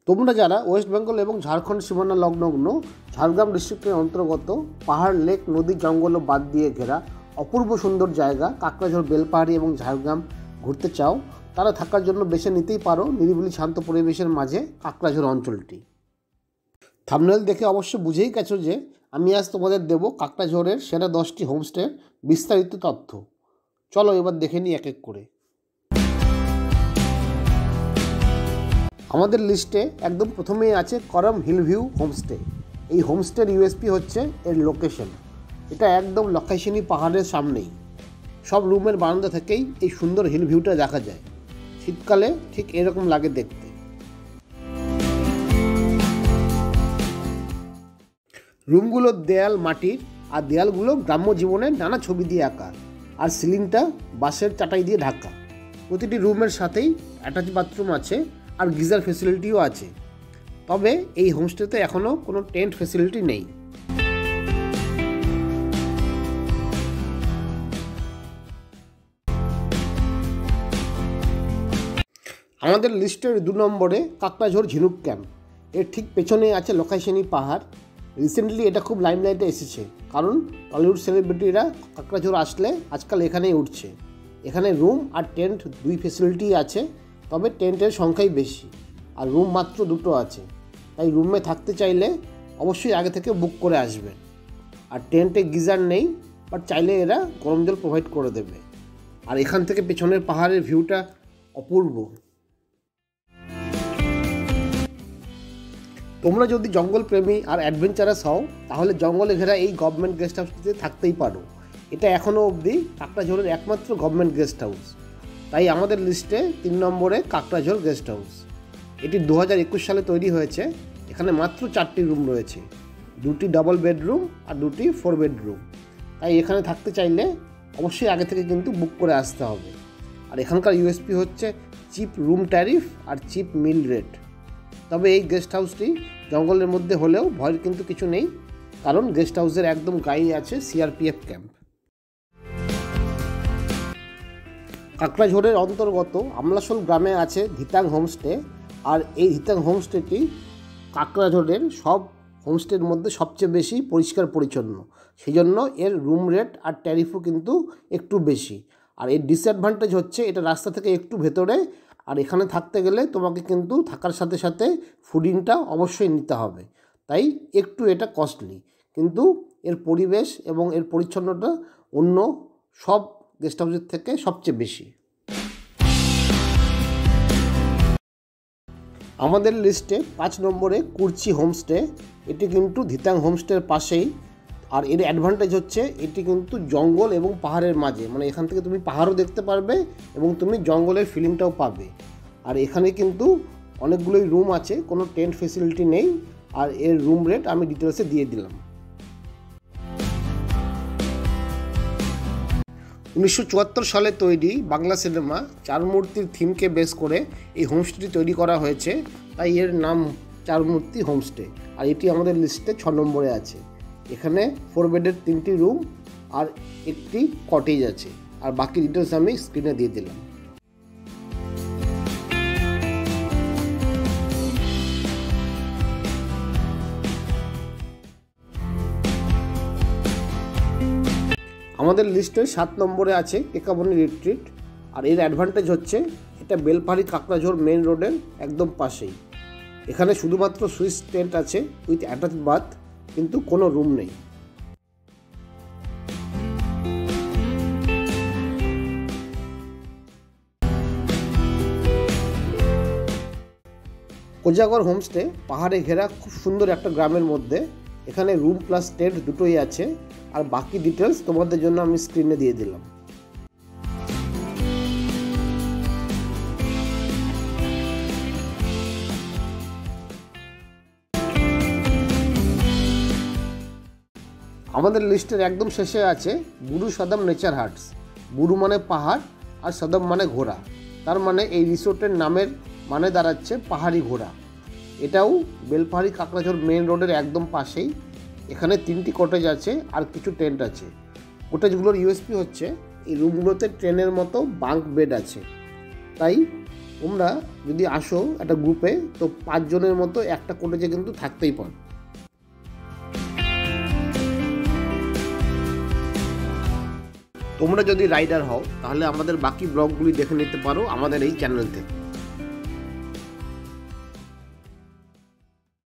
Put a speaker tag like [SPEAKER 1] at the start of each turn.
[SPEAKER 1] তোমরা যারা ওয়েস্ট বেঙ্গল এবং ঝাড়খণ্ড সীমানা সংলগ্ন ঝাড়গ্রাম ডিস্ট্রিক্টের অন্তর্গত পাহাড়, লেক, নদী, জঙ্গল ও বাঁধ দিয়ে ঘেরা অপূর্ব সুন্দর জায়গা কাকড়াঝোড়, বেলপাহাড়ি এবং ঝাড়গ্রাম ঘুরতে চাও, তারা থাকার জন্য বেছে নিতেই পারো নিরিবিলি শান্ত পরিবেশের মাঝে কাকড়াঝোড় অঞ্চলটি। থাম্বনেল দেখে অবশ্য বুঝেই গেছো যে আমি আজ তোমাদের দেব কাকড়াঝোড়ের সেরা 10টি হোমস্টের বিস্তারিত তথ্য। চলো এবার দেখে নিই এক এক করে। আমাদের লিস্টে একদম প্রথমেই আছে করম হিল ভিউ হোমস্টে। এই হোমস্টের ইউএসপি হচ্ছে এর লোকেশন। এটা একদম লক্ষাইশিনী পাহাড়ের সামনেই। সব রুমের বারান্দা থেকেই এই সুন্দর হিল ভিউটা দেখা যায়। শীতকালে ঠিক এরকম লাগে দেখতে। রুমগুলোর দেয়াল মাটির, আর দেয়ালগুলো গ্রাম্য জীবনের নানা ছবি দিয়ে আঁকা, আর সিলিংটা বাঁশের চাটাই দিয়ে ঢাকা। প্রতিটি রুমের সাথেই অ্যাটাচ বাথরুম আছে আর গিজার ফেসিলিটিও আছে। তবে এই হোমস্টেতে এখনও কোনো টেন্ট ফেসিলিটি নেই। আমাদের লিস্টের 2 নম্বরে কাকড়াঝোড় ঝিনুক ক্যাম্প। এর ঠিক পেছনে আছে লক্ষাইশিনী পাহাড়। রিসেন্টলি এটা খুব লাইমলাইটে এসেছে, কারণ টলিউড সেলিব্রিটিরা কাকড়াঝোড় আসলে আজকাল এখানেই উঠছে। এখানে রুম আর টেন্ট 2 ফেসিলিটি আছে, তবে টেন্টের সংখ্যাই বেশি, আর রুম মাত্র 2টো আছে। তাই রুমে থাকতে চাইলে অবশ্যই আগে থেকে বুক করে আসবে। আর টেন্টে গিজার নেই, বাট চাইলে এরা গরম জল প্রোভাইড করে দেবে। আর এখান থেকে পেছনের পাহাড়ের ভিউটা অপূর্ব। তোমরা যদি জঙ্গল প্রেমী আর অ্যাডভেঞ্চারাস হও, তাহলে জঙ্গলে ঘেরা এই গভর্নমেন্ট গেস্ট হাউসটিতে থাকতেই পারো। এটা এখনও অবধি কাকড়াঝোড়ের একমাত্র গভর্নমেন্ট গেস্ট হাউস। তাই আমাদের লিস্টে 3 নম্বরে কাকড়াঝোড় গেস্ট হাউস। এটি 2021 সালে তৈরি হয়েছে। এখানে মাত্র 4টি রুম রয়েছে, 2টি ডাবল বেডরুম আর 2টি 4 বেডরুম। তাই এখানে থাকতে চাইলে অবশ্যই আগে থেকে কিন্তু বুক করে আসতে হবে। আর এখানকার ইউএসপি হচ্ছে চিপ রুম ট্যারিফ আর চিপ মিল রেট। তবে এই গেস্ট হাউসটি জঙ্গলের মধ্যে হলেও ভয়ের কিন্তু কিছু নেই, কারণ গেস্ট হাউসের একদম গায়ে আছে সিআরপিএফ ক্যাম্প। কাকড়াঝোড়ের অন্তর্গত আমলাশোল গ্রামে আছে ধিতাং হোমস্টে। আর এই ধিতাং হোমস্টেটি কাকড়াঝোড়ের সব হোমস্টের মধ্যে সবচেয়ে বেশি পরিষ্কার পরিচ্ছন্ন। সেই জন্য এর রুম রেট আর ট্যারিফও কিন্তু একটু বেশি। আর এর ডিসঅ্যাডভান্টেজ হচ্ছে এটা রাস্তা থেকে একটু ভেতরে, আর এখানে থাকতে গেলে তোমাকে কিন্তু থাকার সাথে সাথে ফুডিংটা অবশ্যই নিতে হবে। তাই একটু এটা কস্টলি, কিন্তু এর পরিবেশ এবং এর পরিচ্ছন্নতা অন্য সব গেস্ট হাউসের থেকে সবচেয়ে বেশি। আমাদের লিস্টে 5 নম্বরে কুরচি হোমস্টে। এটি কিন্তু ধিতাং হোমস্টের পাশেই। আর এর অ্যাডভান্টেজ হচ্ছে এটি কিন্তু জঙ্গল এবং পাহাড়ের মাঝে, মানে এখান থেকে তুমি পাহাড়ও দেখতে পারবে এবং তুমি জঙ্গলের ফিলিংটাও পাবে। আর এখানে কিন্তু অনেকগুলোই রুম আছে, কোনো টেন্ট ফেসিলিটি নেই। আর এর রুম রেট আমি ডিটেলসে দিয়ে দিলাম। 1974 সালে তৈরি বাংলা সিনেমা চার মূর্তির থিমকে বেস করে এই হোমস্টেটি তৈরি করা হয়েছে, তাই এর নাম চার মূর্তি হোমস্টে। আর এটি আমাদের লিস্টে 6 নম্বরে আছে। এখানে 4 বেডের 3টি রুম আর একটি কটেজ আছে। আর বাকি ডিটেলস আমি স্ক্রিনে দিয়ে দিলাম। আমাদের লিস্টের 7 নম্বরে আছে কেকাবনি রিট্রিট। আর এর অ্যাডভান্টেজ হচ্ছে এটা বেলপাহাড়ি কাকড়াঝোড় মেন রোডের একদম পাশেই। এখানে শুধুমাত্র সুইস টেন্ট আছে উইথ অ্যাটাচ বাথ, কিন্তু কোনো রুম নেই। কোজাগর হোমস্টে পাহাড়ে ঘেরা খুব সুন্দর একটা গ্রামের মধ্যে। এখানে রুম প্লাস টেন্ট দুটোই আছে। আর বাকি ডিটেলস তোমাদের জন্য আমি স্ক্রিনে দিয়ে দিলাম। আমাদের লিস্টের একদম শেষে আছে বুরু সদম নেচার হাটস। বুরু মানে পাহাড় আর সদম মানে ঘোড়া। তার মানে এই রিসোর্টের নামের মানে দাঁড়াচ্ছে পাহাড়ি ঘোড়া। এটাও বেলপাহাড়ি কাকড়াঝোড় মেন রোডের একদম পাশেই। এখানে 3টি কটেজ আছে আর কিছু টেন্ট আছে। কটেজগুলোর ইউএসপি হচ্ছে এই রুমগুলোতে ট্রেনের মতো বাঙ্ক বেড আছে। তাই তোমরা যদি আসো একটা গ্রুপে তো 5 জনের মতো একটা কটেজে কিন্তু থাকতেই পারো। তোমরা যদি রাইডার হও তাহলে আমাদের বাকি ব্লগগুলি দেখে নিতে পারো আমাদের এই চ্যানেল থেকে।